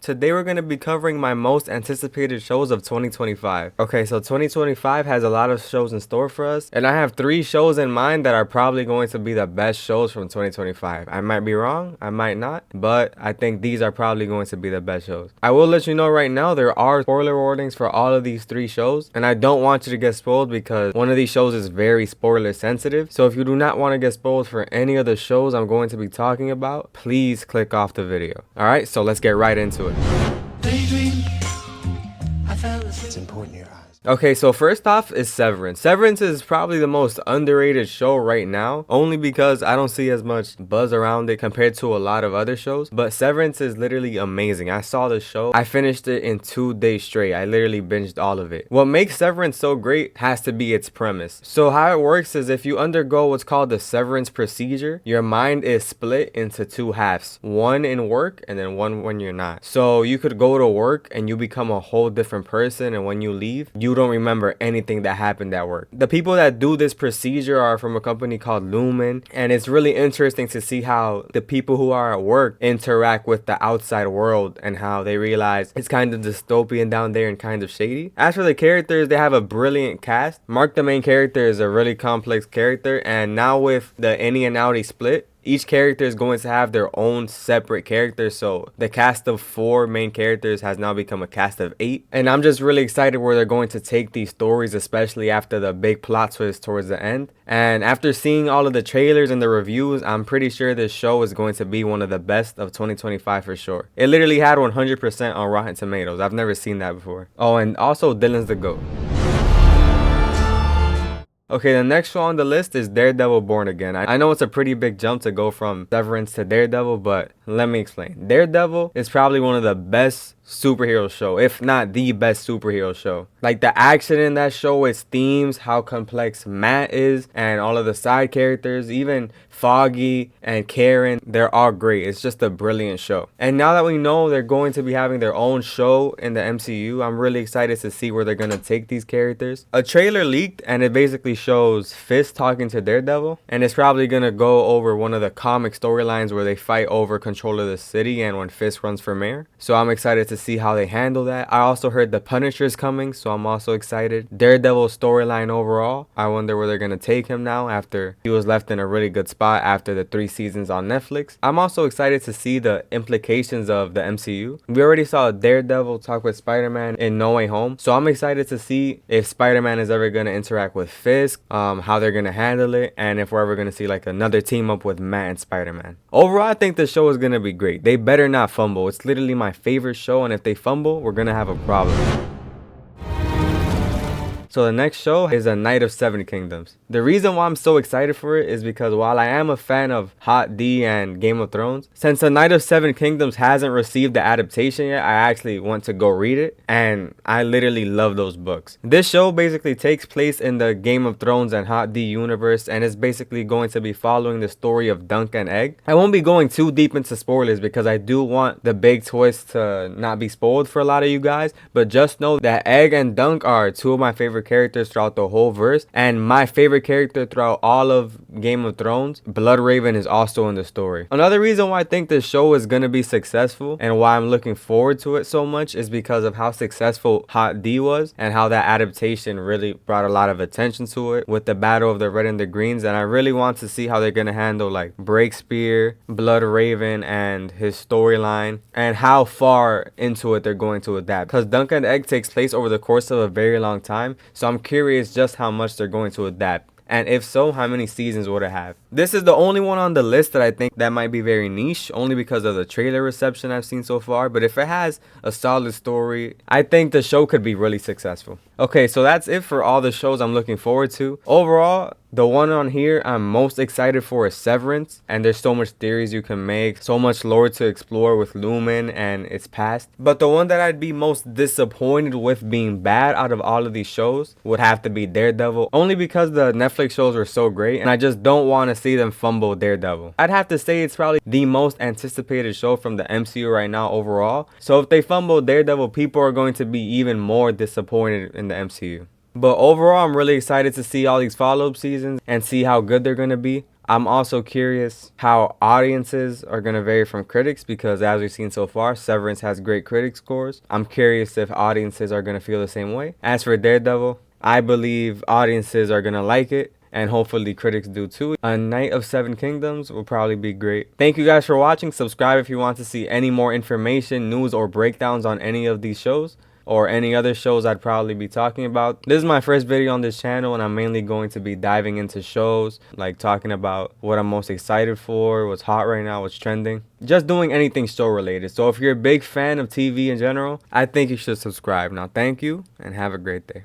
Today we're going to be covering my most anticipated shows of 2025. Okay, so 2025 has a lot of shows in store for us, and I have 3 shows in mind that are probably going to be the best shows from 2025. I might be wrong, I might not, but I think these are probably going to be the best shows. I will let you know right now there are spoiler warnings for all of these 3 shows, and I don't want you to get spoiled because one of these shows is very spoiler sensitive. So if you do not want to get spoiled for any of the shows I'm going to be talking about, please click off the video. Alright, so let's get right into it. It's important your eyes. Okay, so first off is Severance. Severance is probably the most underrated show right now, only because I don't see as much buzz around it compared to a lot of other shows. But Severance is literally amazing. I saw the show. I finished it in 2 days straight. I literally binged all of it. What makes Severance so great has to be its premise. So how it works is if you undergo what's called the severance procedure, your mind is split into 2 halves. One in work and then one when you're not. So you could go to work and you become a whole different person, and when you leave, you don't remember anything that happened at work. The people that do this procedure are from a company called Lumen, and it's really interesting to see how the people who are at work interact with the outside world and how they realize it's kind of dystopian down there and kind of shady. As for the characters, they have a brilliant cast. Mark, the main character, is a really complex character, and now with the innie and outie split, each character is going to have their own separate characters. So the cast of 4 main characters has now become a cast of 8. And I'm just really excited where they're going to take these stories, especially after the big plot twist towards the end. And after seeing all of the trailers and the reviews, I'm pretty sure this show is going to be one of the best of 2025 for sure. It literally had 100% on Rotten Tomatoes. I've never seen that before. Oh, and also Dylan's the GOAT. Okay, the next show on the list is Daredevil Born Again. I know it's a pretty big jump to go from Severance to Daredevil, but let me explain. Daredevil is probably one of the best superhero show, if not the best superhero show. Like the action in that show, its themes, how complex Matt is, and all of the side characters, even Foggy and Karen, they're all great. It's just a brilliant show. And now that we know they're going to be having their own show in the MCU, I'm really excited to see where they're going to take these characters. A trailer leaked and it basically shows Fist talking to Daredevil, and it's probably going to go over one of the comic storylines where they fight over control of the city and when Fist runs for mayor. So I'm excited to see how they handle that. I also heard the Punisher's coming, so I'm also excited. Daredevil's storyline overall, I wonder where they're going to take him now after he was left in a really good spot after the 3 seasons on Netflix. I'm also excited to see the implications of the MCU. We already saw Daredevil talk with Spider-Man in No Way Home, so I'm excited to see if Spider-Man is ever going to interact with Fisk, how they're going to handle it, and if we're ever going to see like another team up with Matt and Spider-Man. Overall, I think the show is going to be great. They better not fumble. It's literally my favorite show, and if they fumble, we're going to have a problem. So the next show is A Night of 7 Kingdoms. The reason why I'm so excited for it is because while I am a fan of Hot D and Game of Thrones, since A Night of 7 Kingdoms hasn't received the adaptation yet, I actually want to go read it, and I literally love those books. This show basically takes place in the Game of Thrones and Hot D universe, and it's basically going to be following the story of Dunk and Egg. I won't be going too deep into spoilers because I do want the big twist to not be spoiled for a lot of you guys, but just know that Egg and Dunk are 2 of my favorite characters throughout the whole verse, and my favorite character throughout all of Game of Thrones, Bloodraven, is also in the story. Another reason why I think this show is gonna be successful and why I'm looking forward to it so much is because of how successful Hot D was and how that adaptation really brought a lot of attention to it with the battle of the Red and the Greens, and I really want to see how they're gonna handle like Breakspear, Bloodraven, and his storyline, and how far into it they're going to adapt, because Dunk and Egg takes place over the course of a very long time, so I'm curious just how much they're going to adapt. And if so, how many seasons would it have? This is the only one on the list that I think that might be very niche, only because of the trailer reception I've seen so far. But if it has a solid story, I think the show could be really successful. Okay, so that's it for all the shows I'm looking forward to. Overall, the one on here I'm most excited for is Severance, and there's so much theories you can make, so much lore to explore with Lumen and its past. But the one that I'd be most disappointed with being bad out of all of these shows would have to be Daredevil, only because the Netflix shows were so great and I just don't want to see them fumble Daredevil. I'd have to say it's probably the most anticipated show from the MCU right now overall, so if they fumble Daredevil, people are going to be even more disappointed in the MCU. But overall, I'm really excited to see all these follow-up seasons and see how good they're going to be. I'm also curious how audiences are going to vary from critics because as we've seen so far, Severance has great critic scores. I'm curious if audiences are going to feel the same way. As for Daredevil, I believe audiences are going to like it and hopefully critics do too. A Knight of Seven Kingdoms will probably be great. Thank you guys for watching. Subscribe if you want to see any more information, news, or breakdowns on any of these shows or any other shows I'd probably be talking about. This is my first video on this channel and I'm mainly going to be diving into shows, like talking about what I'm most excited for, what's hot right now, what's trending. Just doing anything show related. So if you're a big fan of TV in general, I think you should subscribe. Now thank you and have a great day.